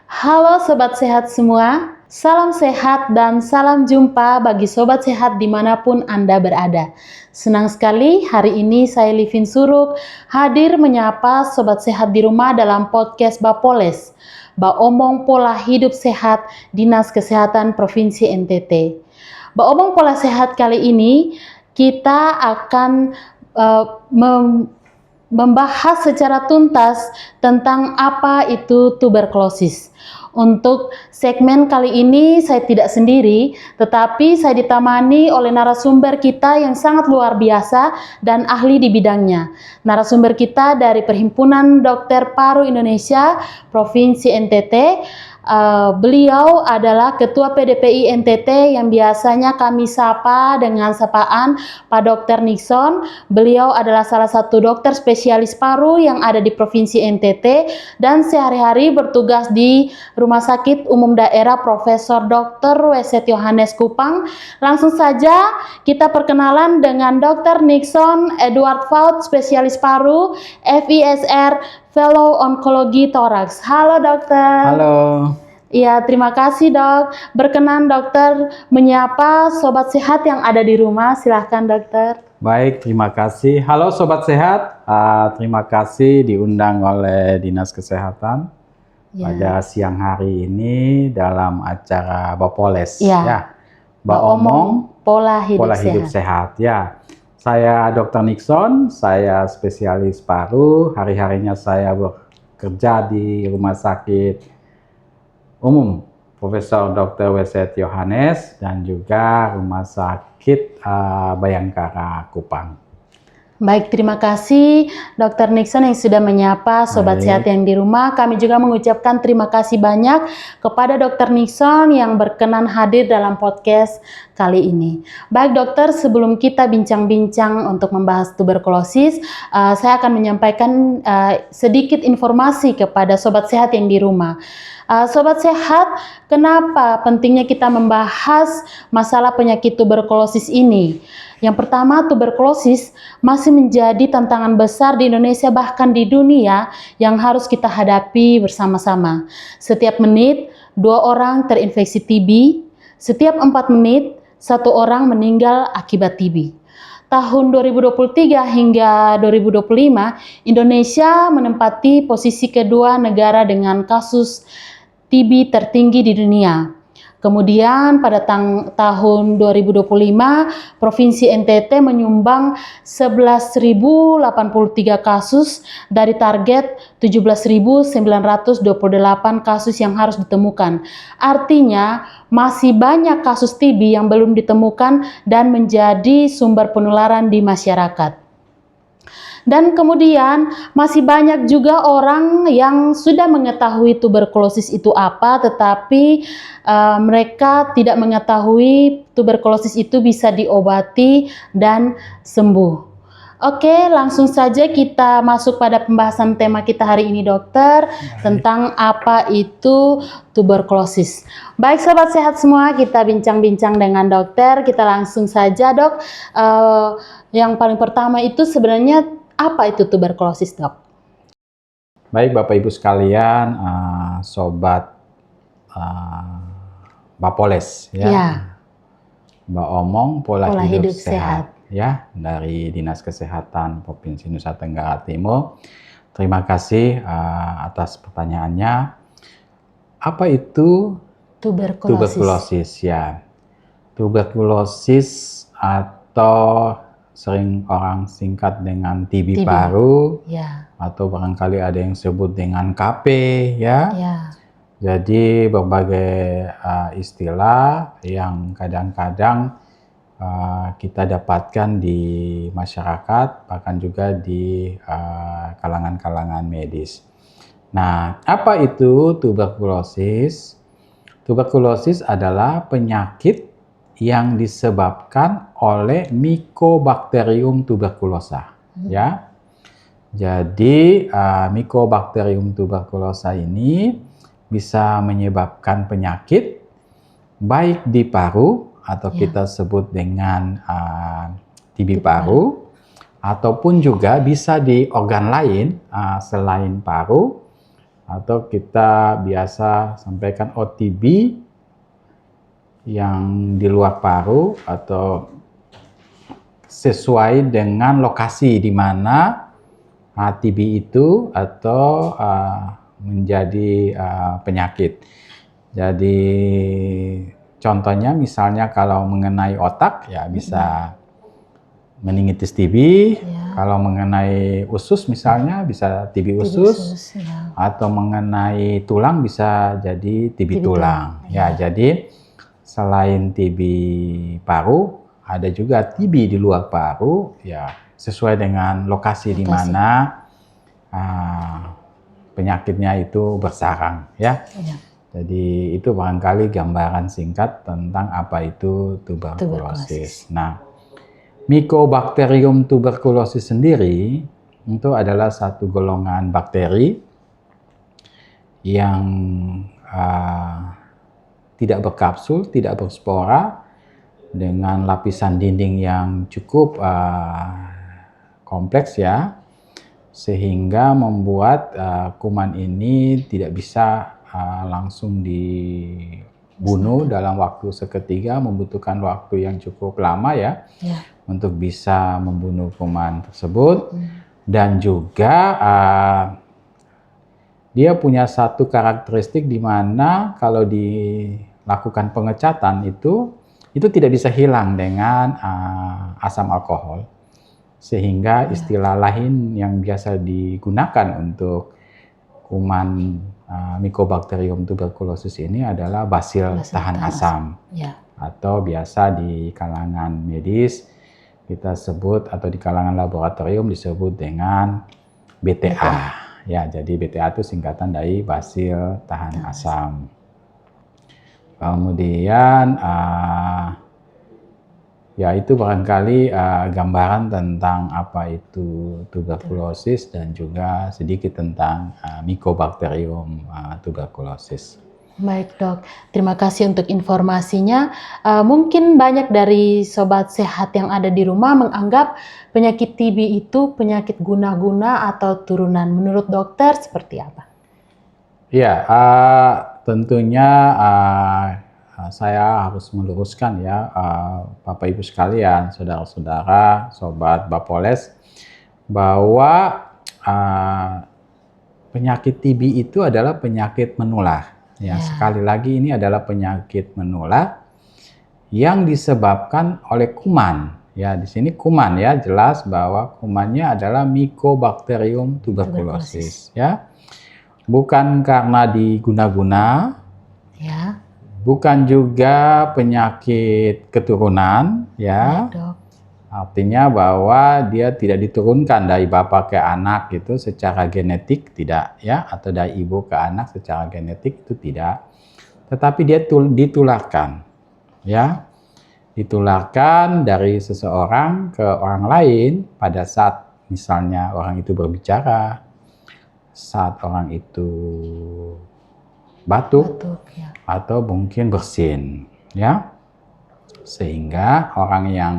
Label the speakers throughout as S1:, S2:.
S1: Halo Sobat Sehat semua, salam sehat dan salam jumpa bagi Sobat Sehat dimanapun Anda berada. Senang sekali hari ini saya Livin Suruk hadir menyapa Sobat Sehat di rumah dalam podcast Bapoles, Omong Pola Hidup Sehat Dinas Kesehatan Provinsi NTT. Omong Pola Sehat kali ini kita akan membahas secara tuntas tentang apa itu tuberkulosis. Untuk segmen kali ini saya tidak sendiri, tetapi saya ditemani oleh narasumber kita yang sangat luar biasa dan ahli di bidangnya. Narasumber kita dari Perhimpunan Dokter Paru Indonesia Provinsi NTT. Beliau adalah Ketua PDPI NTT yang biasanya kami sapa dengan sapaan Pak Dr. Nixon. Beliau adalah salah satu dokter spesialis paru yang ada di Provinsi NTT dan sehari-hari bertugas di Rumah Sakit Umum Daerah Profesor Dr. Weset Yohanes Kupang. Langsung saja kita perkenalan dengan Dr. Nixon Edward Faut, spesialis paru, FISR Fellow Onkologi Toraks. Halo dokter.
S2: Halo.
S1: Iya, terima kasih dok. Berkenan dokter menyapa Sobat Sehat yang ada di rumah. Silahkan dokter.
S2: Baik, terima kasih. Halo Sobat Sehat, terima kasih diundang oleh Dinas Kesehatan pada siang hari ini dalam acara Bapoles. Ya.
S1: Omong Pola Hidup
S2: Sehat. Ya. Saya Dr. Nixon, saya spesialis paru. Hari-harinya saya bekerja di Rumah Sakit Umum Profesor Dr. Weset Yohanes dan juga Rumah Sakit Bayangkara Kupang.
S1: Baik, terima kasih Dr. Nixon yang sudah menyapa Sobat Sehat yang di rumah. Kami juga mengucapkan terima kasih banyak kepada Dr. Nixon yang berkenan hadir dalam podcast kali ini. Baik dokter, sebelum kita bincang-bincang untuk membahas tuberkulosis, saya akan menyampaikan sedikit informasi kepada Sobat Sehat yang di rumah. Sobat Sehat, kenapa pentingnya kita membahas masalah penyakit tuberkulosis ini? Yang pertama, tuberkulosis masih menjadi tantangan besar di Indonesia bahkan di dunia yang harus kita hadapi bersama-sama. Setiap menit, 2 orang terinfeksi TB, setiap 4 menit, 1 orang meninggal akibat TB. Tahun 2023 hingga 2025, Indonesia menempati posisi kedua negara dengan kasus TB tertinggi di dunia. Kemudian pada tahun 2025, Provinsi NTT menyumbang 11.083 kasus dari target 17.928 kasus yang harus ditemukan. Artinya, masih banyak kasus TB yang belum ditemukan dan menjadi sumber penularan di masyarakat. Dan kemudian masih banyak juga orang yang sudah mengetahui tuberkulosis itu apa, tetapi mereka tidak mengetahui tuberkulosis itu bisa diobati dan sembuh. Oke, langsung saja kita masuk pada pembahasan tema kita hari ini dokter, tentang apa itu tuberkulosis. Baik Sobat Sehat semua, kita bincang-bincang dengan dokter. Kita langsung saja dok, yang paling pertama itu sebenarnya apa itu tuberkulosis, dok?
S2: Baik, Bapak Ibu sekalian, Sobat Bapoles, ya. Omong Pola Hidup Sehat, ya, dari Dinas Kesehatan Provinsi Nusa Tenggara Timur. Terima kasih atas pertanyaannya. Apa itu tuberkulosis? Ya, tuberkulosis atau sering orang singkat dengan TB paru, atau barangkali ada yang sebut dengan KP, ya. Jadi berbagai istilah yang kadang-kadang kita dapatkan di masyarakat, bahkan juga di kalangan-kalangan medis. Nah, apa itu tuberkulosis? Tuberkulosis adalah penyakit yang disebabkan oleh Mycobacterium tuberculosa, ya. Jadi Mycobacterium tuberculosa ini bisa menyebabkan penyakit baik di paru atau kita sebut dengan TB paru, ataupun juga bisa di organ lain selain paru, atau kita biasa sampaikan OTB yang di luar paru atau sesuai dengan lokasi di mana TB itu atau menjadi penyakit. Jadi contohnya misalnya kalau mengenai otak ya bisa meningitis TB, kalau mengenai usus misalnya bisa TB usus, atau mengenai tulang bisa jadi TB tulang. Ya, jadi selain TB paru, ada juga TB di luar paru, ya sesuai dengan lokasi di mana penyakitnya itu bersarang, ya. Jadi itu barangkali gambaran singkat tentang apa itu tuberkulosis. Nah, Mycobacterium tuberculosis sendiri itu adalah satu golongan bakteri yang tidak berkapsul, tidak berspora, dengan lapisan dinding yang cukup kompleks ya, sehingga membuat kuman ini tidak bisa langsung dibunuh dalam waktu seketika, membutuhkan waktu yang cukup lama ya. Untuk bisa membunuh kuman tersebut. Dan juga dia punya satu karakteristik di mana kalau dilakukan pengecatan itu tidak bisa hilang dengan asam alkohol, sehingga istilah lain yang biasa digunakan untuk kuman Mycobacterium tuberculosis ini adalah basil tahan asam, atau biasa di kalangan medis kita sebut, atau di kalangan laboratorium disebut dengan BTA. Ya, jadi BTA itu singkatan dari basil tahan asam. Kemudian ya itu barangkali gambaran tentang apa itu tuberkulosis dan juga sedikit tentang Mycobacterium tuberculosis.
S1: Baik dok, terima kasih untuk informasinya. Mungkin banyak dari sobat sehat yang ada di rumah menganggap penyakit TB itu penyakit guna-guna atau turunan. Menurut dokter seperti apa?
S2: Ya, tentunya saya harus meluruskan ya, Bapak Ibu sekalian, saudara-saudara, sobat Bapoles, bahwa penyakit TB itu adalah penyakit menular. Ya, sekali lagi ini adalah penyakit menular yang disebabkan oleh kuman. Ya, di sini kuman ya, jelas bahwa kumannya adalah Mycobacterium tuberculosis. Ya, bukan karena diguna-guna. Ya. Bukan juga penyakit keturunan. Ya. Artinya bahwa dia tidak diturunkan dari bapak ke anak itu secara genetik, tidak ya, atau dari ibu ke anak secara genetik itu tidak. Tetapi dia ditularkan. Ya. Ditularkan dari seseorang ke orang lain pada saat misalnya orang itu berbicara, saat orang itu batuk ya. Atau mungkin bersin, ya. Sehingga orang yang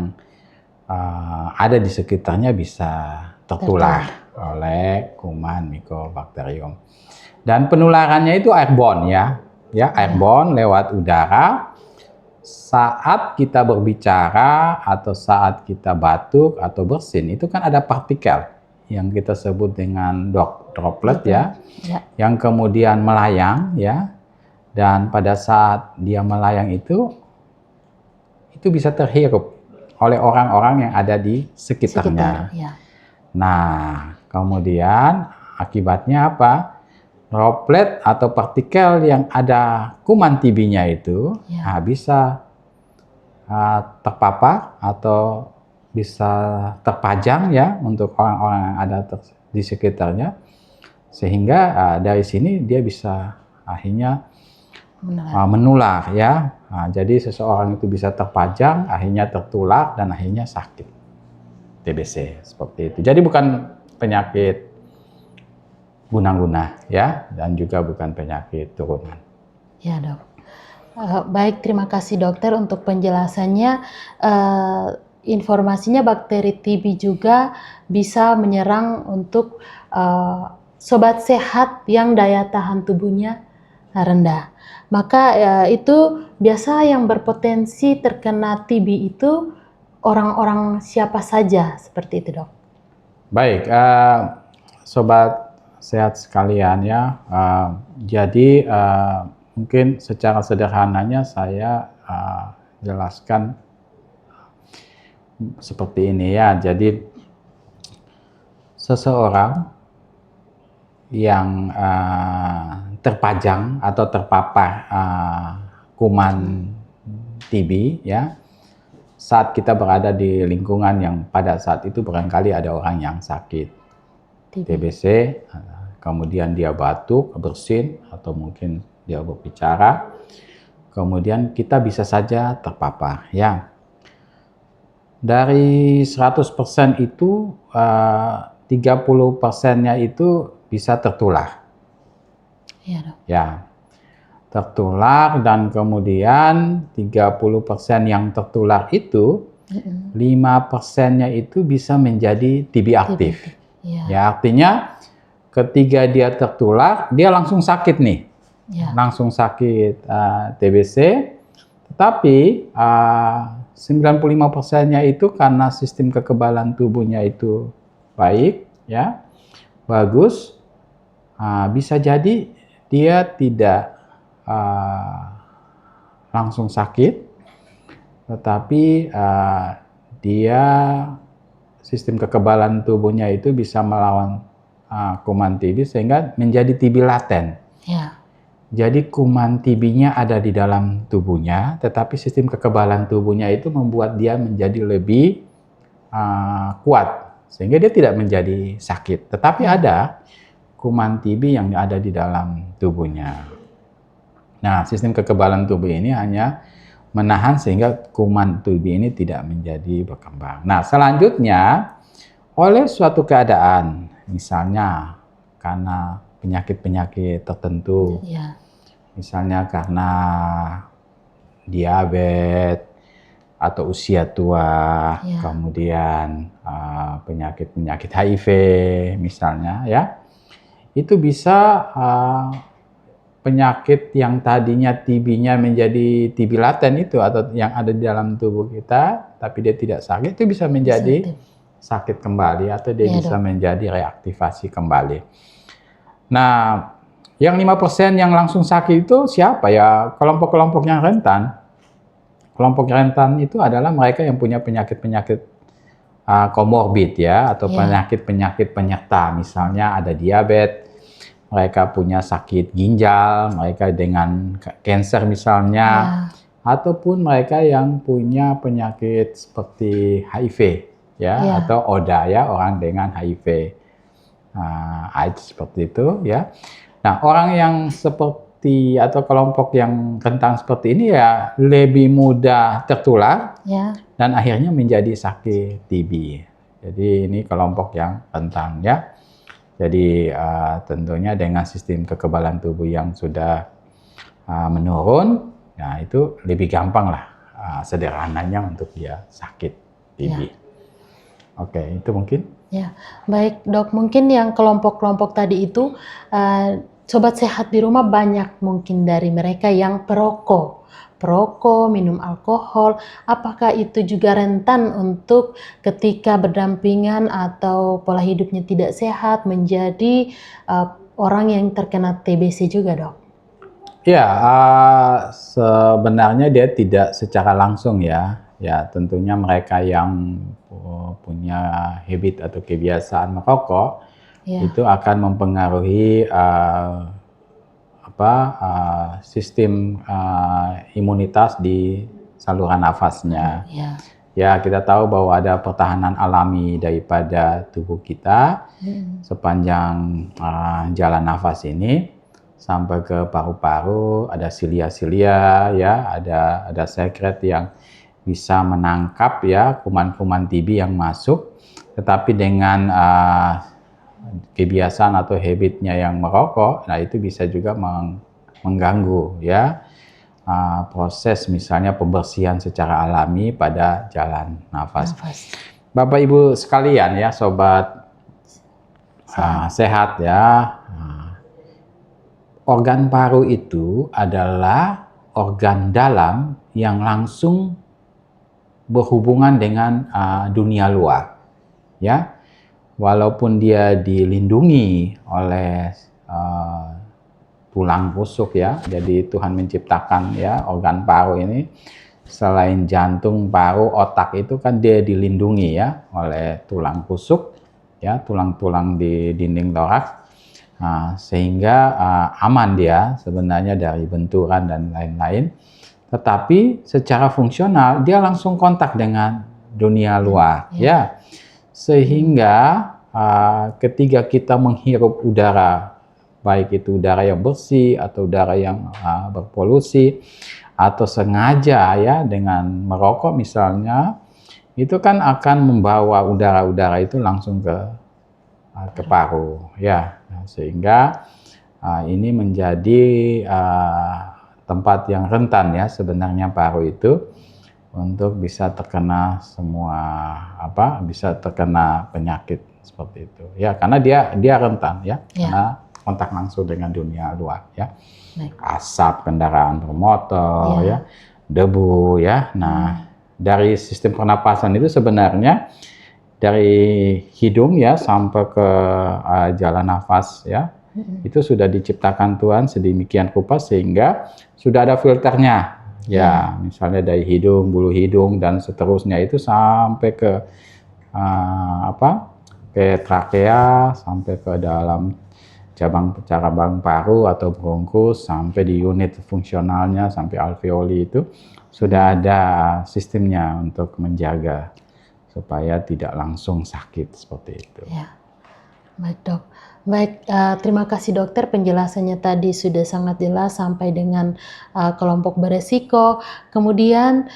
S2: ada di sekitarnya bisa tertular oleh kuman Mycobacterium. Dan penularannya itu airborne ya, airborne lewat udara. Saat kita berbicara atau saat kita batuk atau bersin itu kan ada partikel yang kita sebut dengan droplet ya, yang kemudian melayang ya, dan pada saat dia melayang itu bisa terhirup oleh orang-orang yang ada di sekitarnya. Nah, kemudian akibatnya apa? Droplet atau partikel yang ada kuman TB-nya itu bisa terpapar atau bisa terpajang ya untuk orang-orang yang ada di sekitarnya, sehingga dari sini dia bisa akhirnya menular ya. Nah, jadi seseorang itu bisa terpajang, akhirnya tertular dan akhirnya sakit TBC seperti itu. Jadi bukan penyakit guna-guna ya, dan juga bukan penyakit turunan.
S1: Ya dok. Baik, terima kasih dokter untuk penjelasannya. Informasinya bakteri TB juga bisa menyerang untuk sobat sehat yang daya tahan tubuhnya rendah. Maka itu biasa yang berpotensi terkena TB itu orang-orang siapa saja, seperti itu, Dok?
S2: Baik, sobat sehat sekalian ya. Jadi mungkin secara sederhananya saya jelaskan seperti ini ya. Jadi seseorang yang terpajang atau terpapar kuman TB ya, saat kita berada di lingkungan yang pada saat itu barangkali ada orang yang sakit TBC, kemudian dia batuk, bersin, atau mungkin dia berbicara, kemudian kita bisa saja terpapar ya. Dari 100% itu 30%-nya itu bisa tertular.
S1: Iya, Dok.
S2: Ya, tertular, dan kemudian 30% yang tertular itu 5%-nya itu bisa menjadi TB aktif. Ya, artinya ketika dia tertular, dia langsung sakit nih. Langsung sakit TBC, tetapi 95%-nya itu karena sistem kekebalan tubuhnya itu baik, ya, bagus, bisa jadi dia tidak langsung sakit, tetapi dia sistem kekebalan tubuhnya itu bisa melawan kuman TB sehingga menjadi TB laten.
S1: Ya.
S2: Jadi kuman TB-nya ada di dalam tubuhnya, tetapi sistem kekebalan tubuhnya itu membuat dia menjadi lebih kuat, sehingga dia tidak menjadi sakit. Tetapi ada kuman TB yang ada di dalam tubuhnya. Nah, sistem kekebalan tubuh ini hanya menahan sehingga kuman TB ini tidak menjadi berkembang. Nah, selanjutnya oleh suatu keadaan, misalnya karena penyakit-penyakit tertentu, misalnya karena diabetes atau usia tua, kemudian penyakit-penyakit HIV misalnya, ya, itu bisa penyakit yang tadinya TB-nya menjadi TB laten itu atau yang ada di dalam tubuh kita, tapi dia tidak sakit, itu bisa menjadi sakit kembali atau dia bisa menjadi reaktivasi kembali. Nah, yang 5% yang langsung sakit itu siapa ya? Kelompok-kelompok yang rentan. Kelompok rentan itu adalah mereka yang punya penyakit-penyakit komorbid ya, atau penyakit-penyakit penyerta. Misalnya ada diabetes, mereka punya sakit ginjal, mereka dengan kanker misalnya, ataupun mereka yang punya penyakit seperti HIV ya, atau ODA ya, orang dengan HIV, AIDS seperti itu ya. Nah, orang yang seperti atau kelompok yang rentan seperti ini ya lebih mudah tertular dan akhirnya menjadi sakit TB. Jadi ini kelompok yang rentan ya. Jadi tentunya dengan sistem kekebalan tubuh yang sudah menurun, nah itu lebih gampang lah sederhananya untuk dia sakit TB. Oke, itu mungkin.
S1: Ya, baik Dok. Mungkin yang kelompok-kelompok tadi itu sobat sehat di rumah banyak mungkin dari mereka yang perokok, minum alkohol. Apakah itu juga rentan untuk ketika berdampingan atau pola hidupnya tidak sehat menjadi orang yang terkena TBC juga, Dok?
S2: Ya, sebenarnya dia tidak secara langsung ya. Ya, tentunya mereka yang punya habit atau kebiasaan merokok itu akan mempengaruhi sistem imunitas di saluran nafasnya. Ya, kita tahu bahwa ada pertahanan alami daripada tubuh kita sepanjang jalan nafas ini sampai ke paru-paru, ada silia-silia ya, ada sekret yang bisa menangkap ya kuman-kuman TB yang masuk, tetapi dengan kebiasaan atau habitnya yang merokok, nah itu bisa juga mengganggu ya proses misalnya pembersihan secara alami pada jalan nafas. Bapak Ibu sekalian ya, sobat sehat ya. Organ paru itu adalah organ dalam yang langsung berhubungan dengan dunia luar, ya. Walaupun dia dilindungi oleh tulang rusuk ya, jadi Tuhan menciptakan ya organ paru ini. Selain jantung, paru, otak itu kan dia dilindungi ya oleh tulang rusuk, ya tulang-tulang di dinding toraks. Sehingga aman dia sebenarnya dari benturan dan lain-lain, tetapi secara fungsional dia langsung kontak dengan dunia luar, ya. Sehingga ketika kita menghirup udara, baik itu udara yang bersih atau udara yang berpolusi, atau sengaja ya dengan merokok misalnya, itu kan akan membawa udara-udara itu langsung ke paru, ya. Sehingga ini menjadi tempat yang rentan ya sebenarnya paru itu untuk bisa terkena bisa terkena penyakit seperti itu ya, karena dia rentan ya, karena kontak langsung dengan dunia luar ya. Asap kendaraan bermotor ya, debu ya. Nah, dari sistem pernapasan itu sebenarnya dari hidung ya sampai ke jalan nafas ya, itu sudah diciptakan Tuhan sedemikian rupa sehingga sudah ada filternya ya. Misalnya dari hidung, bulu hidung dan seterusnya itu sampai ke ke trakea, sampai ke dalam cabang paru atau bronkus, sampai di unit fungsionalnya sampai alveoli, itu sudah ada sistemnya untuk menjaga supaya tidak langsung sakit seperti itu.
S1: Ya, baik dok. Baik, terima kasih dokter, penjelasannya tadi sudah sangat jelas sampai dengan kelompok beresiko. Kemudian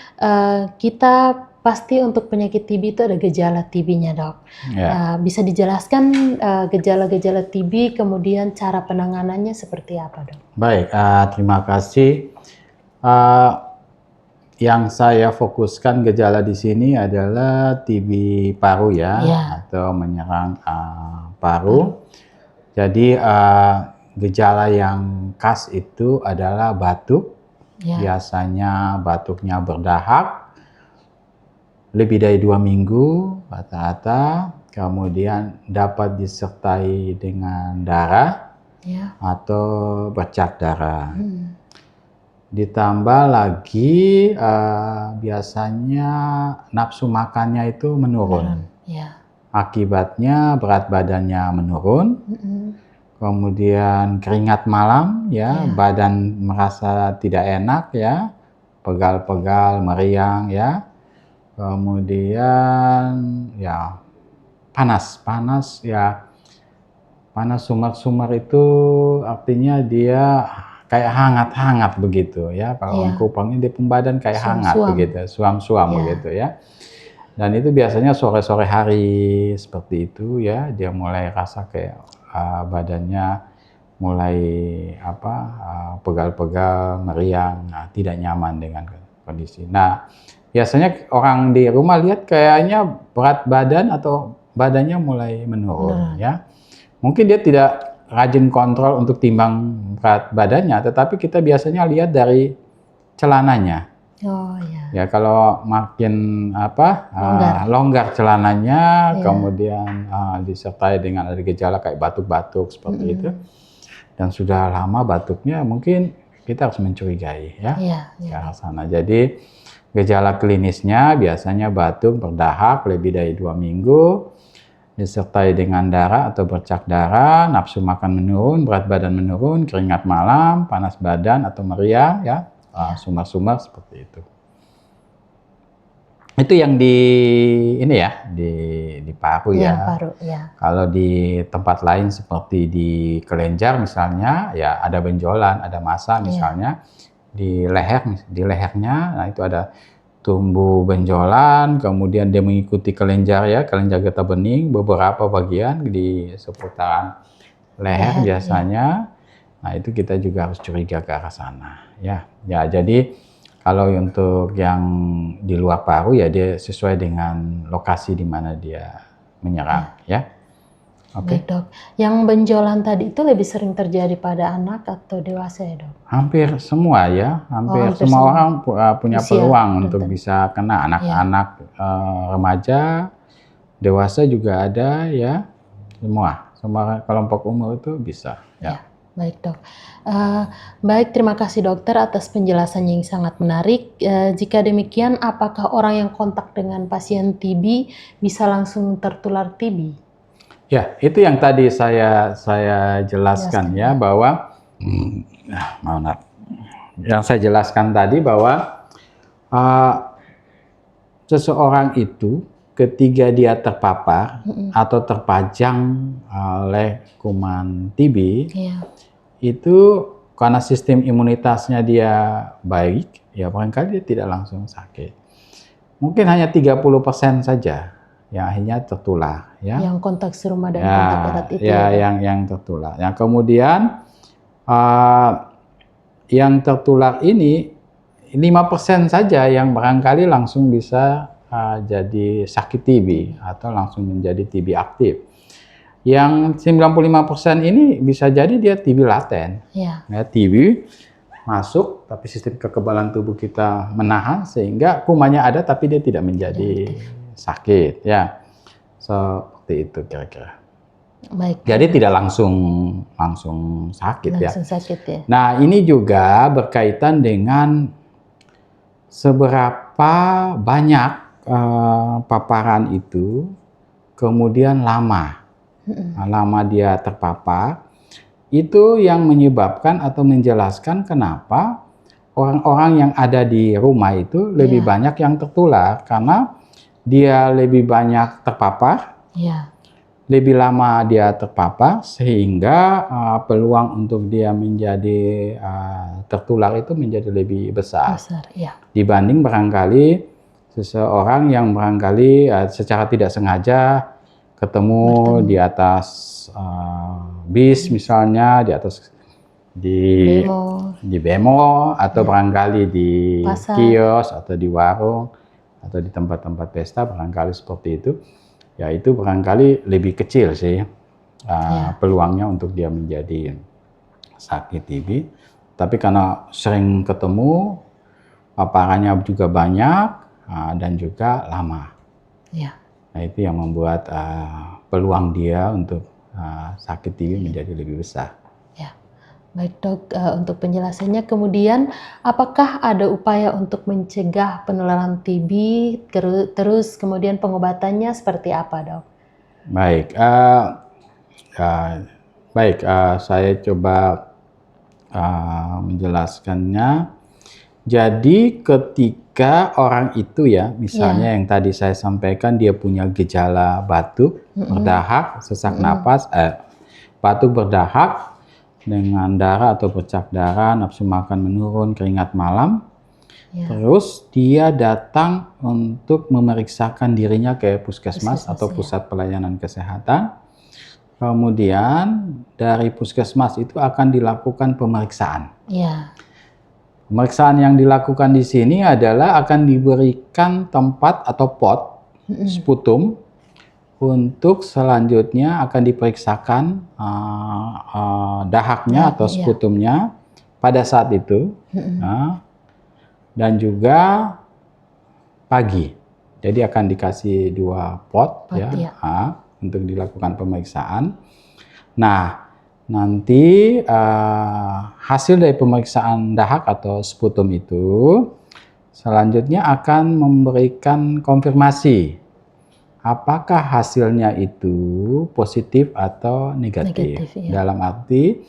S1: kita pasti untuk penyakit TB itu ada gejala TB-nya dok. Bisa dijelaskan gejala-gejala TB, kemudian cara penanganannya seperti apa dok? Baik,
S2: terima kasih. Yang saya fokuskan gejala di sini adalah TB paru ya, atau menyerang paru. Jadi gejala yang khas itu adalah batuk. Biasanya batuknya berdahak lebih dari 2 minggu rata-rata, kemudian dapat disertai dengan darah atau bercak darah. Ditambah lagi biasanya nafsu makannya itu menurun. Akibatnya berat badannya menurun. Kemudian keringat malam ya, badan merasa tidak enak ya, pegal-pegal, meriang ya. Kemudian ya panas ya. Panas sumar-sumar itu artinya dia kayak hangat-hangat begitu ya. Kalau kupangnya di pembadan kayak hangat begitu, suam-suam begitu ya. Dan itu biasanya sore-sore hari seperti itu ya, dia mulai rasa kayak badannya mulai pegal-pegal, meriang, tidak nyaman dengan kondisi. Nah, biasanya orang di rumah lihat kayaknya berat badan atau badannya mulai menurun ya. Mungkin dia tidak rajin kontrol untuk timbang berat badannya, tetapi kita biasanya lihat dari celananya. Ya kalau makin longgar celananya, kemudian disertai dengan ada gejala kayak batuk-batuk seperti itu, dan sudah lama batuknya, mungkin kita harus mencurigai ya ke arah sana. Jadi gejala klinisnya biasanya batuk berdahak lebih dari 2 minggu, disertai dengan darah atau bercak darah, nafsu makan menurun, berat badan menurun, keringat malam, panas badan atau meriang ya, sumar-sumar seperti itu. Itu yang di paru ya. Kalau di tempat lain seperti di kelenjar misalnya ya, ada benjolan, ada massa misalnya di lehernya, nah itu ada tumbuh benjolan, kemudian dia mengikuti kelenjar ya, kelenjar getah bening, beberapa bagian di seputaran leher biasanya. Nah itu kita juga harus curiga ke arah sana ya. Jadi kalau untuk yang di luar paru ya, dia sesuai dengan lokasi di mana dia menyerang ya. Oke.
S1: Baik dok, yang benjolan tadi itu lebih sering terjadi pada anak atau dewasa ya dok?
S2: Hampir semua ya, hampir
S1: Hampir
S2: semua
S1: semua.
S2: orang punya
S1: Usia
S2: peluang untuk
S1: rentan.
S2: bisa kena, anak-anak, remaja, dewasa juga ada ya, semua kelompok umur itu bisa
S1: Ya,
S2: ya.
S1: baik dok. Baik, terima kasih dokter atas penjelasannya yang sangat menarik. Jika demikian, apakah orang yang kontak dengan pasien TB bisa langsung tertular TB?
S2: Ya, itu yang tadi saya jelaskan ya, bahwa yang saya jelaskan tadi bahwa seseorang itu ketika dia terpapar atau terpajang oleh kuman TB, itu karena sistem imunitasnya dia baik, ya barangkali dia tidak langsung sakit. Mungkin hanya 30% saja yang akhirnya tertular, ya.
S1: Yang kontak serumah dan kontak erat itu
S2: yang tertular. Yang kemudian yang tertular ini 5% saja yang barangkali langsung bisa jadi sakit TB atau langsung menjadi TB aktif. Yang 95% ini bisa jadi dia TB laten. Ya, TB masuk tapi sistem kekebalan tubuh kita menahan sehingga kumannya ada tapi dia tidak menjadi sakit ya. Seperti itu kira-kira.
S1: Baik.
S2: Jadi tidak langsung sakit ya.
S1: Sakit ya.
S2: Nah, ini juga berkaitan dengan seberapa banyak paparan itu kemudian lama dia terpapar, itu yang menyebabkan atau menjelaskan kenapa orang-orang yang ada di rumah itu lebih banyak yang tertular, karena dia lebih banyak terpapar, lebih lama dia terpapar, sehingga peluang untuk dia menjadi tertular itu menjadi lebih besar dibanding barangkali seseorang yang barangkali secara tidak sengaja ketemu di atas bis misalnya, di atas di bemo atau barangkali di kios atau di warung atau di tempat-tempat pesta, barangkali seperti itu. Ya itu barangkali lebih kecil sih peluangnya untuk dia menjadi sakit TB. Tapi karena sering ketemu, paparannya juga banyak dan juga lama. Nah itu yang membuat peluang dia untuk sakit TB menjadi lebih besar.
S1: Baik dok, untuk penjelasannya. Kemudian apakah ada upaya untuk mencegah penularan TB, terus kemudian pengobatannya seperti apa dok?
S2: Baik, saya coba menjelaskannya. Jadi ketika orang itu ya, misalnya yang tadi saya sampaikan, dia punya gejala batuk, berdahak, sesak napas, batuk berdahak dengan darah atau bercak darah, nafsu makan menurun, keringat malam. Terus dia datang untuk memeriksakan dirinya ke puskesmas atau pusat pelayanan kesehatan. Kemudian dari puskesmas itu akan dilakukan pemeriksaan. Pemeriksaan yang dilakukan di sini adalah akan diberikan tempat atau pot sputum untuk selanjutnya akan diperiksakan dahaknya atau sputumnya pada saat itu, dan juga pagi. Jadi akan dikasih 2 pot untuk dilakukan pemeriksaan. Nah, nanti hasil dari pemeriksaan dahak atau sputum itu selanjutnya akan memberikan konfirmasi apakah hasilnya itu positif atau negatif. Dalam arti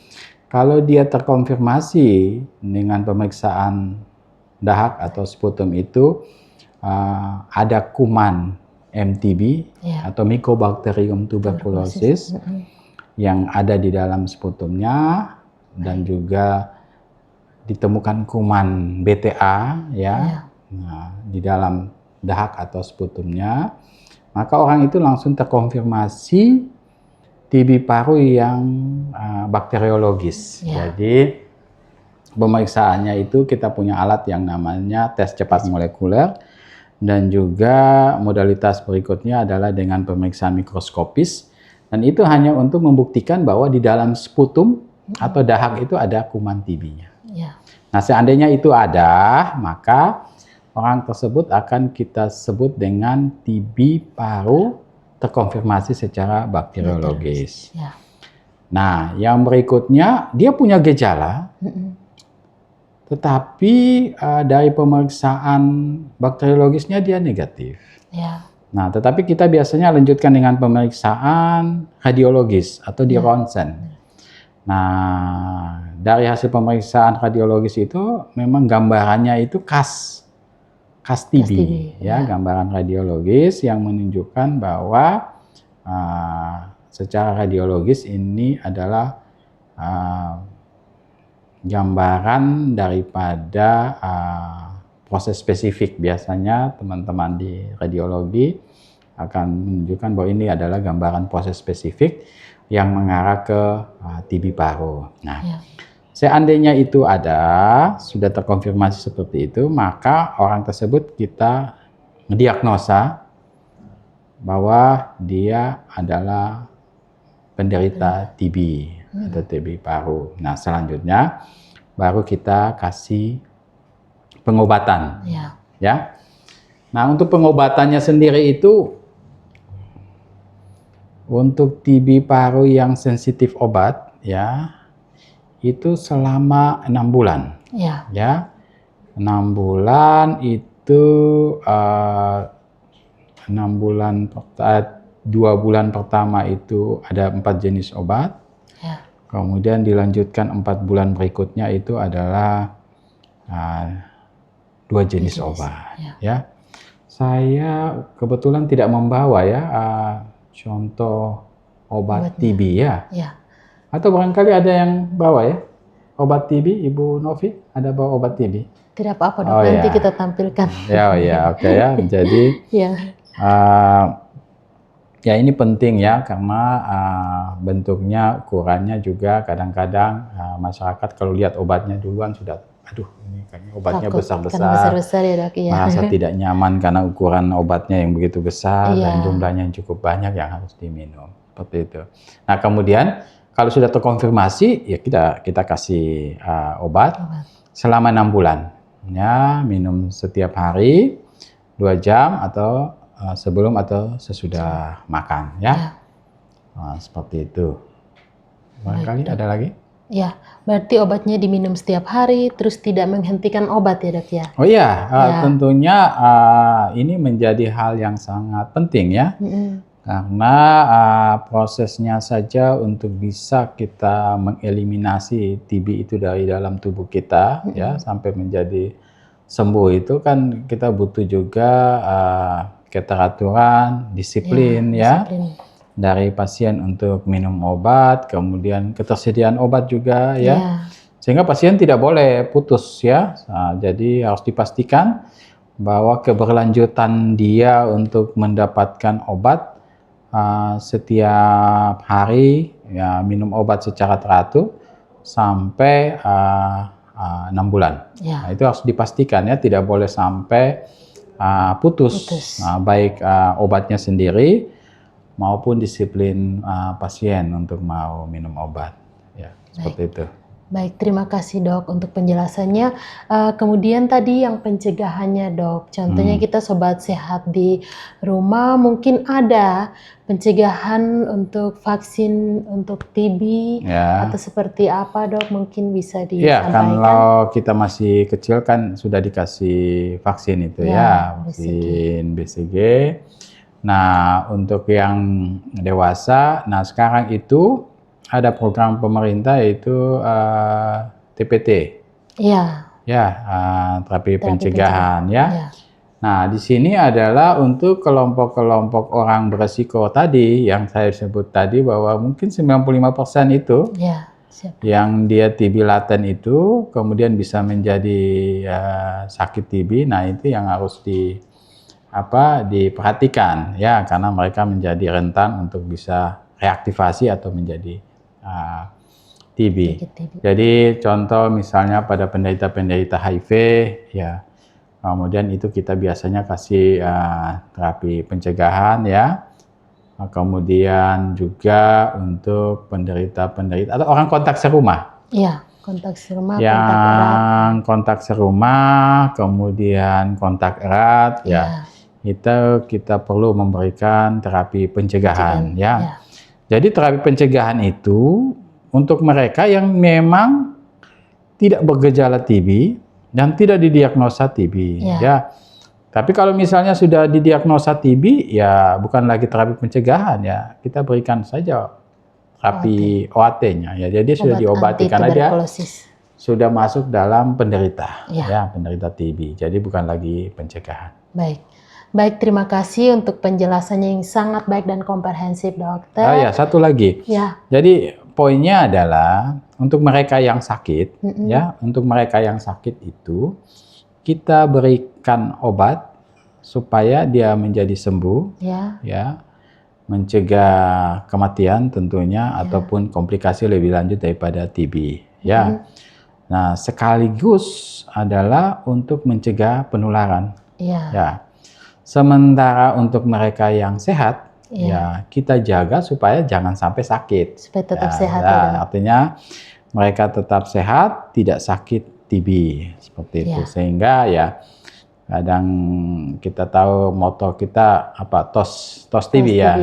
S2: kalau dia terkonfirmasi dengan pemeriksaan dahak atau sputum itu ada kuman MTB atau Mycobacterium tuberculosis yang ada di dalam sputumnya, dan juga ditemukan kuman BTA di dalam dahak atau sputumnya, maka orang itu langsung terkonfirmasi TB paru yang bakteriologis. Jadi pemeriksaannya itu kita punya alat yang namanya tes cepat molekuler, dan juga modalitas berikutnya adalah dengan pemeriksaan mikroskopis Dan itu hanya untuk membuktikan bahwa di dalam sputum atau dahak itu ada kuman TB-nya.
S1: Ya.
S2: Nah, seandainya itu ada, maka orang tersebut akan kita sebut dengan TB paru terkonfirmasi secara bakteriologis.
S1: Ya.
S2: Nah, yang berikutnya dia punya gejala, tetapi dari pemeriksaan bakteriologisnya dia negatif.
S1: Ya.
S2: Nah, tetapi kita biasanya lanjutkan dengan pemeriksaan radiologis atau di ronsen. Nah, dari hasil pemeriksaan radiologis itu memang gambarannya itu khas TB, ya, gambaran radiologis yang menunjukkan bahwa secara radiologis ini adalah gambaran daripada proses spesifik. Biasanya teman-teman di radiologi akan menunjukkan bahwa ini adalah gambaran proses spesifik yang mengarah ke TB paru. Nah, seandainya itu ada, sudah terkonfirmasi seperti itu, maka orang tersebut kita mendiagnosa bahwa dia adalah penderita TB atau TB paru. Nah, selanjutnya baru kita kasih pengobatan. Ya. Nah, untuk pengobatannya sendiri itu untuk TB paru yang sensitif obat, ya, itu selama 6 bulan. Ya, 6 bulan itu 6 bulan, 2 bulan pertama itu ada 4 jenis obat. Kemudian dilanjutkan 4 bulan berikutnya itu adalah 2 jenis obat. Ya, saya kebetulan tidak membawa ya contoh obat TB ya. Atau barangkali ada yang bawa ya obat TB, Ibu Novi ada bawa obat TB?
S1: Tidak apa-apa dok, nanti kita tampilkan.
S2: Oke ya. Jadi ya ini penting ya karena bentuknya, ukurannya juga kadang-kadang masyarakat kalau lihat obatnya duluan sudah, aduh ini kayaknya obatnya besar-besar,
S1: ya dok.
S2: Merasa tidak nyaman karena ukuran obatnya yang begitu besar dan jumlahnya yang cukup banyak yang harus diminum, seperti itu. Nah, kemudian kalau sudah terkonfirmasi ya kita kasih obat selama 6 bulan. Ya, minum setiap hari 2 jam atau sebelum atau sesudah makan ya. Nah, seperti itu. Barangkali ada lagi?
S1: Ya, berarti obatnya diminum setiap hari terus tidak menghentikan obat ya dok ya?
S2: Oh iya, tentunya ini menjadi hal yang sangat penting ya. Karena prosesnya saja untuk bisa kita mengeliminasi TB itu dari dalam tubuh kita ya sampai menjadi sembuh itu kan kita butuh juga keteraturan, disiplin ya dari pasien untuk minum obat, kemudian ketersediaan obat juga ya. Sehingga pasien tidak boleh putus ya. Nah, jadi harus dipastikan bahwa keberlanjutan dia untuk mendapatkan obat setiap hari ya minum obat secara teratur sampai 6 bulan. Nah, itu harus dipastikan ya, tidak boleh sampai putus. Nah, baik obatnya sendiri maupun disiplin pasien untuk mau minum obat. Ya, seperti itu.
S1: Baik, terima kasih dok untuk penjelasannya. Kemudian tadi yang pencegahannya dok, contohnya kita sobat sehat di rumah mungkin ada pencegahan untuk vaksin untuk TB atau seperti apa dok, mungkin bisa disampaikan?
S2: Ya, kalau kita masih kecil kan sudah dikasih vaksin itu vaksin BCG. Nah, untuk yang dewasa, nah sekarang itu ada program pemerintah yaitu TPT. Terapi pencegahan ya. Nah, di sini adalah untuk kelompok-kelompok orang beresiko tadi yang saya sebut tadi bahwa mungkin 95% itu yang dia TB laten itu kemudian bisa menjadi sakit TB. Nah, itu yang harus diperhatikan ya karena mereka menjadi rentan untuk bisa reaktivasi atau menjadi TB. Jadi contoh misalnya pada penderita HIV ya, kemudian itu kita biasanya kasih terapi pencegahan ya kemudian juga untuk penderita atau orang kontak serumah.
S1: Iya, kontak serumah,
S2: yang
S1: kontak erat.
S2: kontak serumah, kemudian kontak erat, ya, kita perlu memberikan terapi pencegahan, ya.
S1: Ya.
S2: Jadi terapi pencegahan itu untuk mereka yang memang tidak bergejala TB dan tidak didiagnosa TB, ya. Tapi kalau misalnya sudah didiagnosa TB, ya bukan lagi terapi pencegahan, ya, kita berikan saja terapi OAT-nya, ya. Jadi sudah diobati karena dia sudah masuk dalam penderita, ya, penderita TB. Jadi bukan lagi pencegahan.
S1: Baik, terima kasih untuk penjelasannya yang sangat baik dan komprehensif, dokter.
S2: Ya, satu lagi.
S1: Ya.
S2: Jadi poinnya adalah untuk mereka yang sakit, ya, untuk mereka yang sakit itu kita berikan obat supaya dia menjadi sembuh, ya, mencegah kematian tentunya ataupun komplikasi lebih lanjut daripada TB, ya. Nah, sekaligus adalah untuk mencegah penularan, ya. Sementara untuk mereka yang sehat, ya, kita jaga supaya jangan sampai sakit,
S1: supaya tetap sehat.
S2: Artinya mereka tetap sehat, tidak sakit TB seperti itu, sehingga ya kadang kita tahu moto kita apa, tos TB, ya.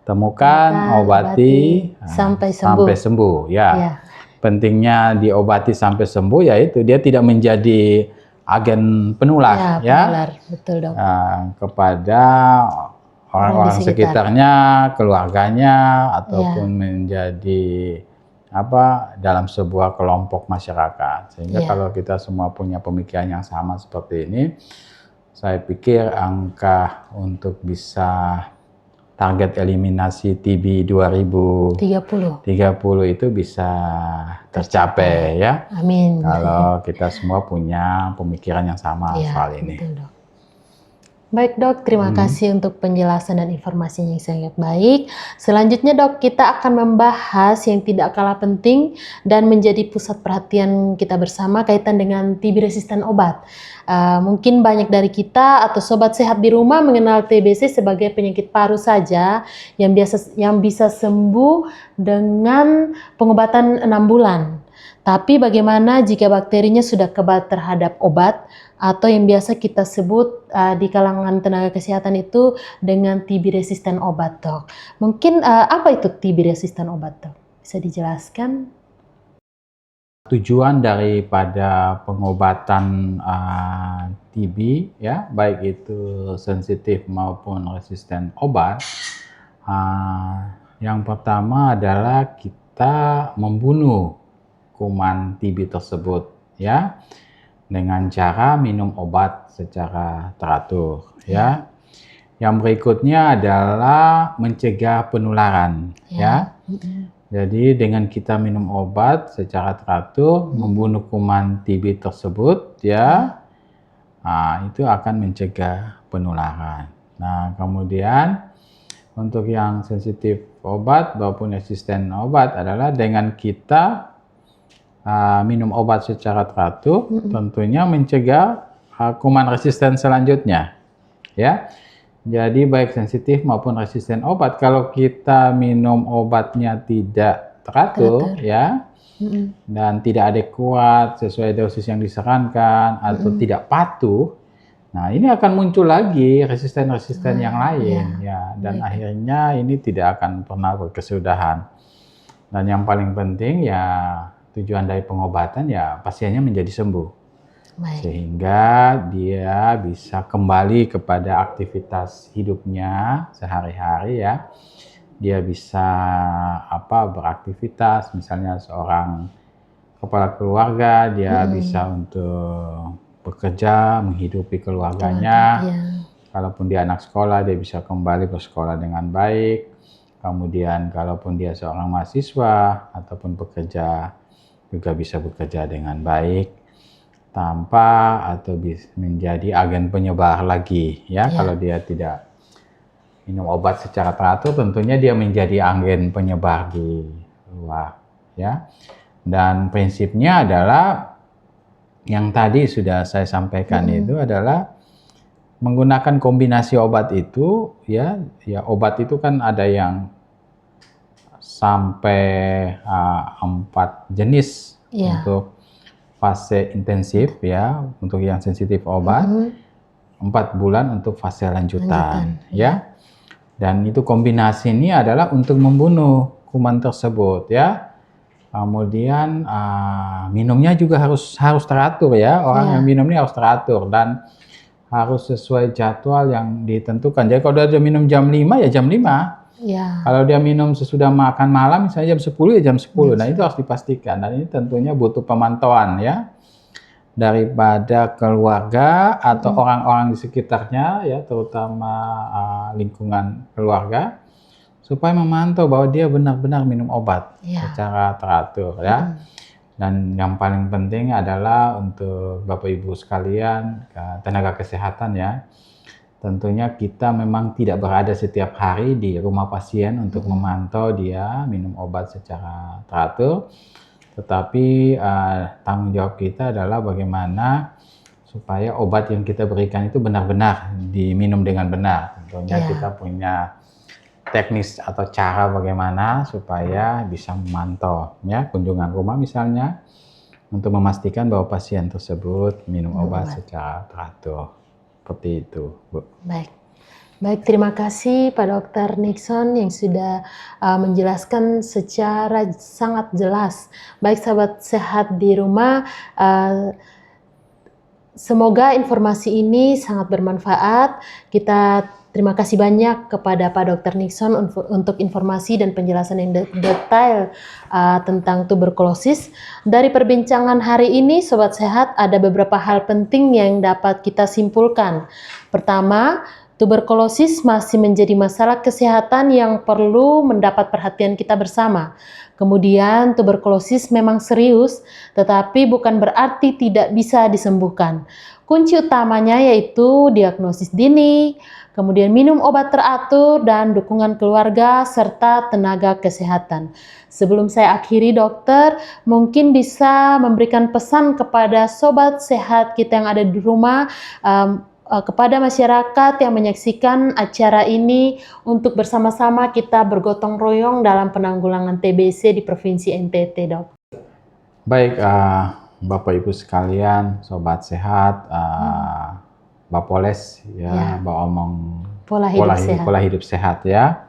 S2: Temukan, obati, sampai sembuh, ya. Pentingnya diobati sampai sembuh, yaitu dia tidak menjadi agen penular, ya,
S1: betul, dok.
S2: Kepada orang-orang sekitarnya, keluarganya, ataupun menjadi dalam sebuah kelompok masyarakat. Sehingga kalau kita semua punya pemikiran yang sama seperti ini, saya pikir angka untuk bisa target eliminasi TB 2030 itu bisa tercapai, ya.
S1: Amin.
S2: Kalau kita semua punya pemikiran yang sama soal ini.
S1: Betul, dok. Baik, dok, terima kasih untuk penjelasan dan informasinya yang sangat baik. Selanjutnya, dok, kita akan membahas yang tidak kalah penting dan menjadi pusat perhatian kita bersama kaitan dengan TB resisten obat. Mungkin banyak dari kita atau sobat sehat di rumah mengenal TBC sebagai penyakit paru saja yang bisa sembuh dengan pengobatan 6 bulan. Tapi bagaimana jika bakterinya sudah kebal terhadap obat atau yang biasa kita sebut di kalangan tenaga kesehatan itu dengan TB resisten obat, dok? Mungkin apa itu TB resisten obat, dok? Bisa dijelaskan?
S2: Tujuan daripada pengobatan TB, ya, baik itu sensitif maupun resisten obat, yang pertama adalah kita membunuh kuman TB tersebut, ya, dengan cara minum obat secara teratur, ya. Yang berikutnya adalah mencegah penularan, ya. Jadi dengan kita minum obat secara teratur, membunuh kuman TB tersebut, ya, itu akan mencegah penularan. Nah, kemudian untuk yang sensitif obat maupun resisten obat adalah dengan kita minum obat secara teratur, tentunya mencegah kuman resisten selanjutnya, ya. Jadi baik sensitif maupun resisten obat, kalau kita minum obatnya tidak teratur, ya, dan tidak adekuat sesuai dosis yang disarankan atau tidak patuh, nah ini akan muncul lagi resisten-resisten yang lain, ya, dan akhirnya ini tidak akan pernah berkesudahan. Dan yang paling penting, ya, tujuan dari pengobatan, ya, pasiennya menjadi sembuh. Sehingga dia bisa kembali kepada aktivitas hidupnya sehari-hari, ya. Dia bisa beraktivitas, misalnya seorang kepala keluarga, dia bisa untuk bekerja, menghidupi keluarganya. Kalaupun dia anak sekolah, dia bisa kembali bersekolah dengan baik. Kemudian kalaupun dia seorang mahasiswa ataupun bekerja, juga bisa bekerja dengan baik tanpa atau menjadi agen penyebar lagi, ya. Kalau dia tidak minum obat secara teratur, tentunya dia menjadi agen penyebar di luar, ya. Dan prinsipnya adalah yang tadi sudah saya sampaikan, itu adalah menggunakan kombinasi obat itu, ya obat itu kan ada yang sampai 4 jenis untuk fase intensif, ya, untuk yang sensitif obat, 4 bulan untuk fase lanjutan, ya. Dan itu kombinasi ini adalah untuk membunuh kuman tersebut, ya. Kemudian minumnya juga harus teratur, ya. Orang yang minum ini harus teratur dan harus sesuai jadwal yang ditentukan. Jadi kalau dia minum jam 5 ya jam 5. Kalau dia minum sesudah makan malam misalnya jam 10 ya jam 10. Nah, itu harus dipastikan dan ini tentunya butuh pemantauan, ya, daripada keluarga atau orang-orang di sekitarnya, ya, terutama lingkungan keluarga, supaya memantau bahwa dia benar-benar minum obat secara teratur, ya. Dan yang paling penting adalah untuk Bapak Ibu sekalian, tenaga kesehatan, ya, tentunya kita memang tidak berada setiap hari di rumah pasien untuk memantau dia minum obat secara teratur, tetapi tanggung jawab kita adalah bagaimana supaya obat yang kita berikan itu benar-benar diminum dengan benar. Tentunya kita punya teknis atau cara bagaimana supaya bisa memantau, ya, kunjungan rumah misalnya untuk memastikan bahwa pasien tersebut minum obat secara teratur. Seperti itu, Bu.
S1: Baik, terima kasih Pak Dr. Nixon yang sudah menjelaskan secara sangat jelas. Baik sahabat sehat di rumah, semoga informasi ini sangat bermanfaat. Kita terima kasih banyak kepada Pak Dr. Nixon untuk informasi dan penjelasan yang detail tentang tuberkulosis. Dari perbincangan hari ini, Sobat Sehat, ada beberapa hal penting yang dapat kita simpulkan. Pertama, tuberkulosis masih menjadi masalah kesehatan yang perlu mendapat perhatian kita bersama. Kemudian, tuberkulosis memang serius, tetapi bukan berarti tidak bisa disembuhkan. Kunci utamanya yaitu diagnosis dini, kemudian minum obat teratur, dan dukungan keluarga serta tenaga kesehatan. Sebelum saya akhiri, dokter, mungkin bisa memberikan pesan kepada sobat sehat kita yang ada di rumah, kepada masyarakat yang menyaksikan acara ini untuk bersama-sama kita bergotong royong dalam penanggulangan TBC di Provinsi NTT, dok.
S2: Baik, Bapak Ibu sekalian, sobat sehat, Bapoles, ya, Omong pola hidup sehat, ya.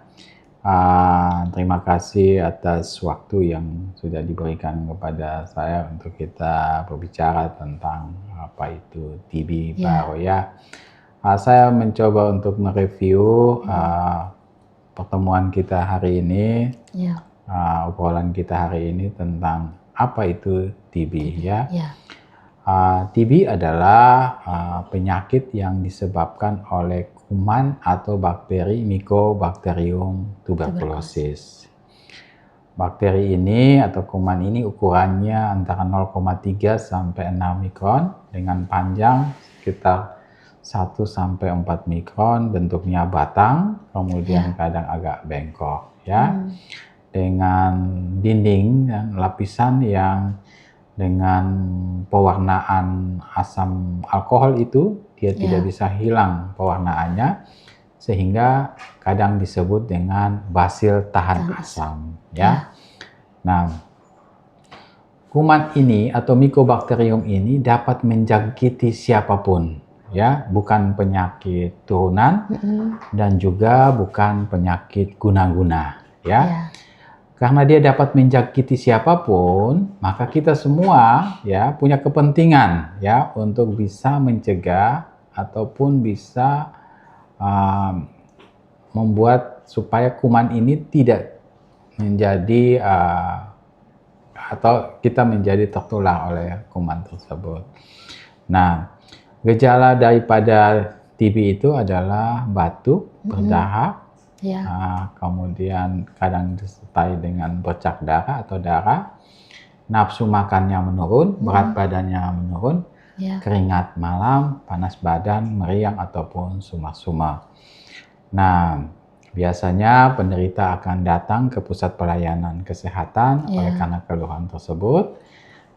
S2: Terima kasih atas waktu yang sudah diberikan kepada saya untuk kita berbicara tentang apa itu TB, Pak Roya. Saya mencoba untuk mereview pertemuan kita hari ini, obrolan kita hari ini tentang apa itu TB, ya. TB adalah penyakit yang disebabkan oleh kuman atau bakteri Mycobacterium tuberculosis. Bakteri ini atau kuman ini ukurannya antara 0,3 sampai 6 mikron dengan panjang sekitar 1 sampai 4 mikron, bentuknya batang, kemudian kadang agak bengkok, ya. Dengan dinding dan lapisan yang dengan pewarnaan asam alkohol itu dia tidak bisa hilang pewarnaannya, sehingga kadang disebut dengan basil tahan asam, ya. Nah, kuman ini atau Mycobacterium ini dapat menjangkiti siapapun, ya, bukan penyakit turunan dan juga bukan penyakit guna-guna, ya. Karena dia dapat menjangkiti siapapun, maka kita semua, ya, punya kepentingan, ya, untuk bisa mencegah ataupun bisa membuat supaya kuman ini tidak menjadi atau kita menjadi tertular oleh kuman tersebut. Nah, gejala daripada TB itu adalah batuk, berdahak, kemudian kadang disertai dengan bercak darah atau darah, nafsu makannya menurun, berat badannya menurun, keringat malam, panas badan, meriang ataupun sumar-sumar. Nah, biasanya penderita akan datang ke pusat pelayanan kesehatan oleh karena keluhan tersebut,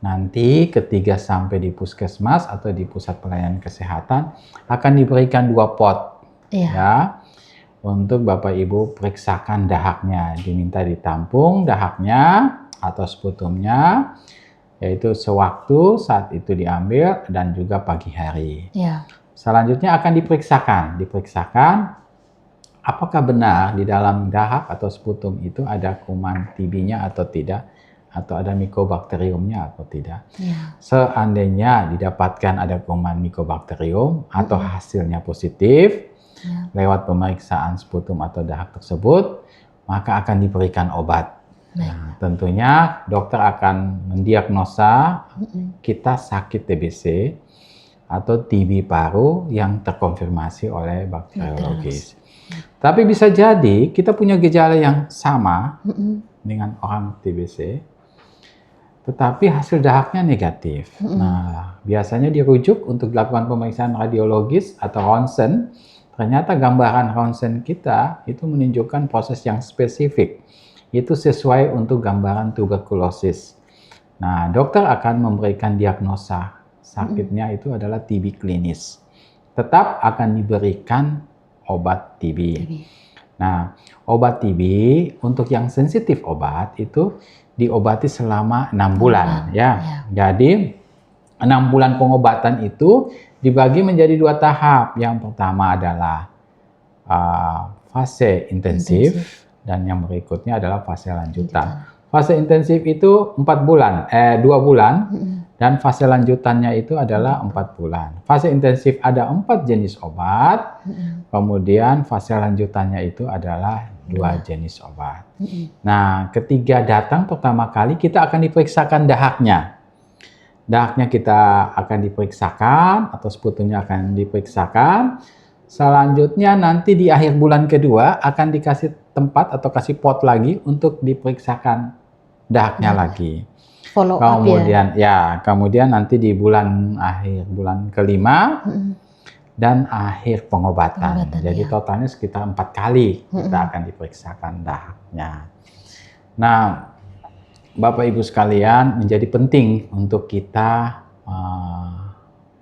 S2: nanti ketika sampai di puskesmas atau di pusat pelayanan kesehatan akan diberikan 2 pot ya untuk Bapak Ibu periksakan dahaknya, diminta ditampung dahaknya atau sputumnya, yaitu sewaktu saat itu diambil dan juga pagi hari. Selanjutnya akan diperiksakan apakah benar di dalam dahak atau sputum itu ada kuman TB-nya atau tidak, atau ada Mycobacteriumnya atau tidak. Seandainya didapatkan ada kuman Mycobacterium atau hasilnya positif lewat pemeriksaan sputum atau dahak tersebut, maka akan diberikan obat. Nah, tentunya dokter akan mendiagnosa kita sakit TBC atau TB paru yang terkonfirmasi oleh bakteriologis. Tapi bisa jadi kita punya gejala yang sama dengan orang TBC, tetapi hasil dahaknya negatif. Nah, biasanya dirujuk untuk dilakukan pemeriksaan radiologis atau ronsen. Ternyata gambaran ronsen kita itu menunjukkan proses yang spesifik. Itu sesuai untuk gambaran tuberkulosis. Nah, dokter akan memberikan diagnosa sakitnya itu adalah TB klinis. Tetap akan diberikan obat TB. Nah, obat TB untuk yang sensitif obat itu diobati selama 6 bulan. Jadi 6 bulan pengobatan itu dibagi menjadi 2 tahap. Yang pertama adalah fase intensif dan yang berikutnya adalah fase lanjutan. Fase intensif itu 2 bulan dan fase lanjutannya itu adalah 4 bulan. Fase intensif ada 4 jenis obat, kemudian fase lanjutannya itu adalah 2 jenis obat. Nah, ketika datang pertama kali kita akan diperiksakan dahaknya. Dahaknya kita akan diperiksakan atau sputumnya akan diperiksakan. Selanjutnya nanti di akhir bulan kedua akan dikasih tempat atau kasih pot lagi untuk diperiksakan dahaknya lagi. Kemudian kemudian nanti di akhir bulan kelima dan akhir pengobatan. Jadi totalnya sekitar 4 kali kita akan diperiksakan dahaknya. Nah, Bapak Ibu sekalian, menjadi penting untuk kita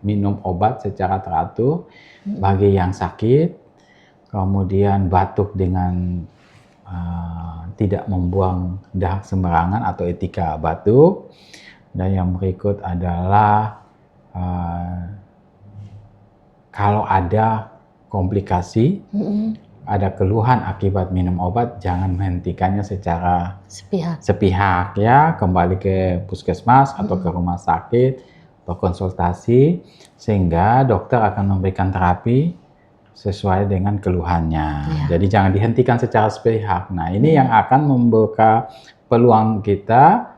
S2: minum obat secara teratur bagi yang sakit, kemudian batuk dengan tidak membuang dahak sembarangan atau etika batuk, dan yang berikut adalah kalau ada komplikasi, ada keluhan akibat minum obat, jangan menghentikannya secara sepihak ya, kembali ke puskesmas atau ke rumah sakit, berkonsultasi, sehingga dokter akan memberikan terapi sesuai dengan keluhannya. Jadi jangan dihentikan secara sepihak. Nah, ini yang akan membuka peluang kita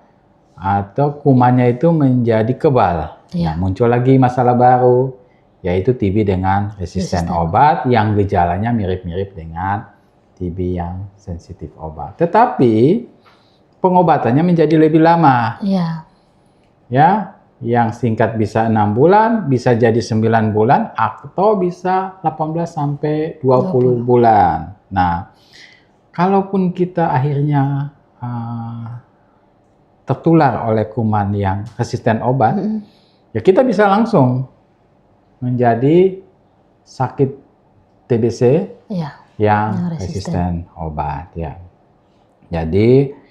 S2: atau kumannya itu menjadi kebal. Nah, muncul lagi masalah baru, yaitu TB dengan resisten obat yang gejalanya mirip-mirip dengan TB yang sensitif obat. Tetapi pengobatannya menjadi lebih lama. Ya, yang singkat bisa 6 bulan, bisa jadi 9 bulan, atau bisa 18 sampai 20 bulan. Nah, kalaupun kita akhirnya tertular oleh kuman yang resisten obat, ya kita bisa langsung menjadi sakit TBC yang resisten obat ya. Jadi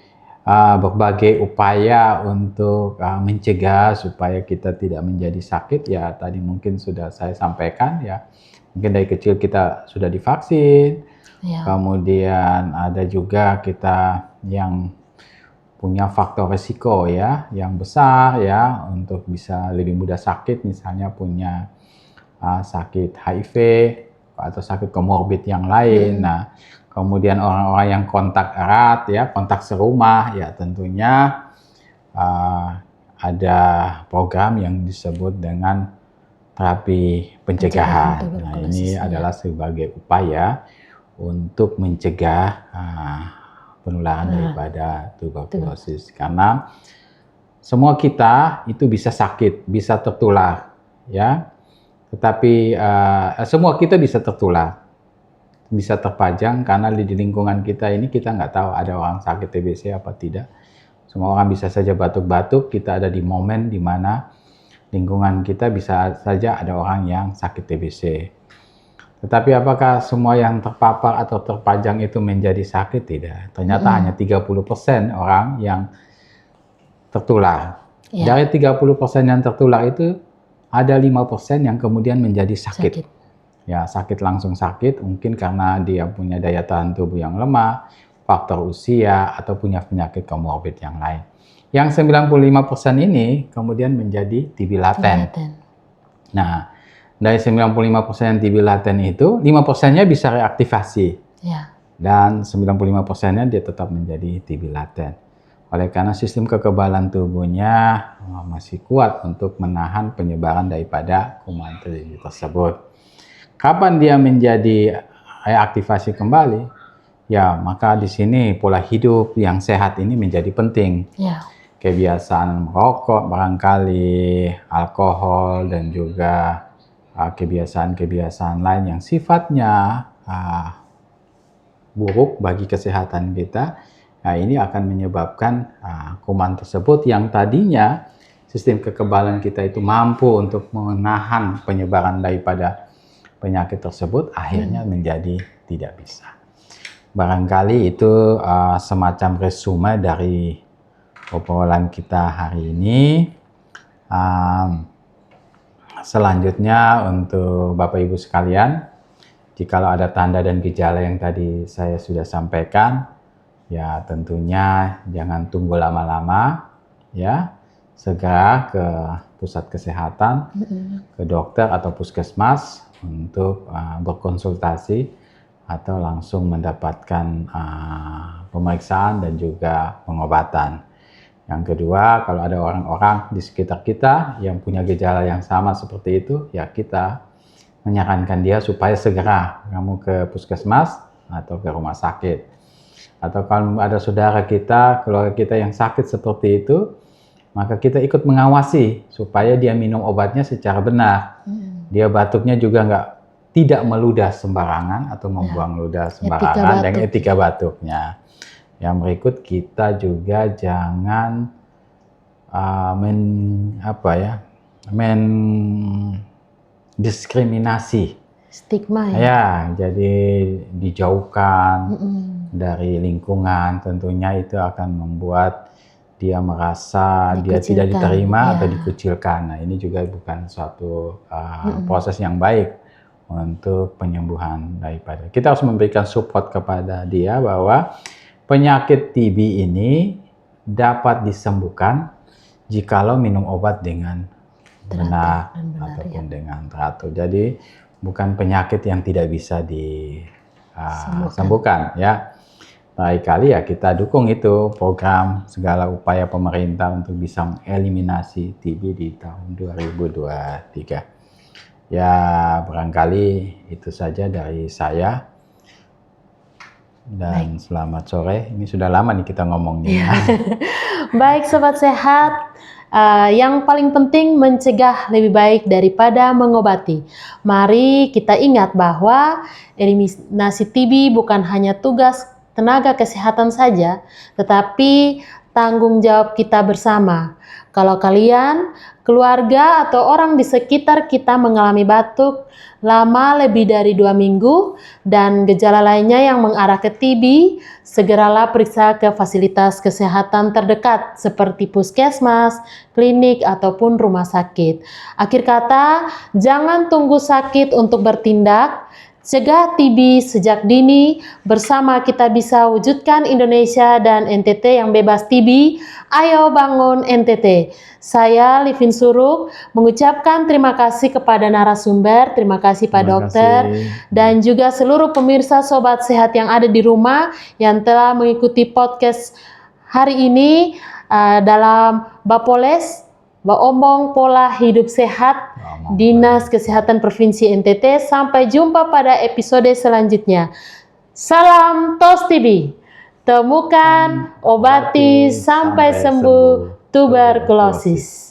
S2: berbagai upaya untuk mencegah supaya kita tidak menjadi sakit ya tadi mungkin sudah saya sampaikan ya. Mungkin dari kecil kita sudah divaksin, kemudian ada juga kita yang punya faktor resiko ya yang besar ya untuk bisa lebih mudah sakit, misalnya punya sakit HIV atau sakit komorbid yang lain. Nah, kemudian orang-orang yang kontak erat ya, kontak serumah ya tentunya ada program yang disebut dengan terapi pencegahan. Nah, ini adalah sebagai upaya untuk mencegah penularan daripada tuberkulosis. Karena semua kita itu bisa sakit, bisa tertular ya. Tetapi semua kita bisa tertular, bisa terpajang karena di lingkungan kita ini kita nggak tahu ada orang sakit TBC apa tidak. Semua orang bisa saja batuk-batuk, kita ada di momen di mana lingkungan kita bisa saja ada orang yang sakit TBC. Tetapi apakah semua yang terpapar atau terpajang itu menjadi sakit? Tidak. Ternyata hanya 30% orang yang tertular. Dari 30% yang tertular itu ada 5% yang kemudian menjadi sakit. Ya, sakit langsung sakit, mungkin karena dia punya daya tahan tubuh yang lemah, faktor usia, atau punya penyakit komorbid yang lain. Yang 95% ini kemudian menjadi TB laten. Nah, dari 95% TB laten itu, 5%-nya bisa reaktivasi. Dan 95%-nya dia tetap menjadi TB laten. Oleh karena sistem kekebalan tubuhnya masih kuat untuk menahan penyebaran daripada kuman TB tersebut. Kapan dia menjadi reaktivasi kembali? Ya, maka di sini pola hidup yang sehat ini menjadi penting. Kebiasaan merokok barangkali, alkohol, dan juga kebiasaan-kebiasaan lain yang sifatnya buruk bagi kesehatan kita, ini akan menyebabkan kuman tersebut yang tadinya sistem kekebalan kita itu mampu untuk menahan penyebaran daripada penyakit tersebut, akhirnya menjadi tidak bisa. Barangkali itu semacam resume dari obrolan kita hari ini. Selanjutnya untuk Bapak Ibu sekalian, jikalau ada tanda dan gejala yang tadi saya sudah sampaikan, ya tentunya jangan tunggu lama-lama, ya segera ke pusat kesehatan, ke dokter atau puskesmas untuk berkonsultasi atau langsung mendapatkan pemeriksaan dan juga pengobatan. Yang kedua, kalau ada orang-orang di sekitar kita yang punya gejala yang sama seperti itu, ya kita menyarankan dia supaya segera kamu ke puskesmas atau ke rumah sakit. Atau kalau ada saudara kita, keluarga kita yang sakit seperti itu, maka kita ikut mengawasi supaya dia minum obatnya secara benar. Dia batuknya juga tidak meludah sembarangan atau membuang ludah sembarangan, dan etika batuknya. Yang berikut, kita juga jangan mendiskriminasi, stigma ya, jadi dijauhkan dari lingkungan. Tentunya itu akan membuat dia merasa dia tidak diterima atau dikucilkan. Nah, ini juga bukan suatu proses yang baik untuk penyembuhan daripada. Kita harus memberikan support kepada dia bahwa penyakit TB ini dapat disembuhkan jikalau minum obat dengan benar ataupun dengan teratur. Jadi bukan penyakit yang tidak bisa disembuhkan, ya. Barangkali ya kita dukung itu program segala upaya pemerintah untuk bisa mengeliminasi TB di tahun 2023. Ya, barangkali itu saja dari saya. Dan selamat sore. Ini sudah lama nih kita ngomongnya.
S1: Baik Sobat Sehat, yang paling penting mencegah lebih baik daripada mengobati. Mari kita ingat bahwa eliminasi TB bukan hanya tugas tenaga kesehatan saja, tetapi tanggung jawab kita bersama. Kalau kalian, keluarga, atau orang di sekitar kita mengalami batuk lama lebih dari 2 minggu dan gejala lainnya yang mengarah ke TB, segeralah periksa ke fasilitas kesehatan terdekat seperti puskesmas, klinik, ataupun rumah sakit. Akhir kata, jangan tunggu sakit untuk bertindak. Cegah TB sejak dini, bersama kita bisa wujudkan Indonesia dan NTT yang bebas TB. Ayo bangun NTT. Saya Livin Suruk mengucapkan terima kasih kepada narasumber, terima kasih Pak Dokter, dan juga seluruh pemirsa Sobat Sehat yang ada di rumah yang telah mengikuti podcast hari ini dalam Bapoles, Omong Pola Hidup Sehat, Dinas Kesehatan Provinsi NTT. Sampai jumpa pada episode selanjutnya. Salam TOS TB. Temukan, obati, sampai sembuh tuberkulosis.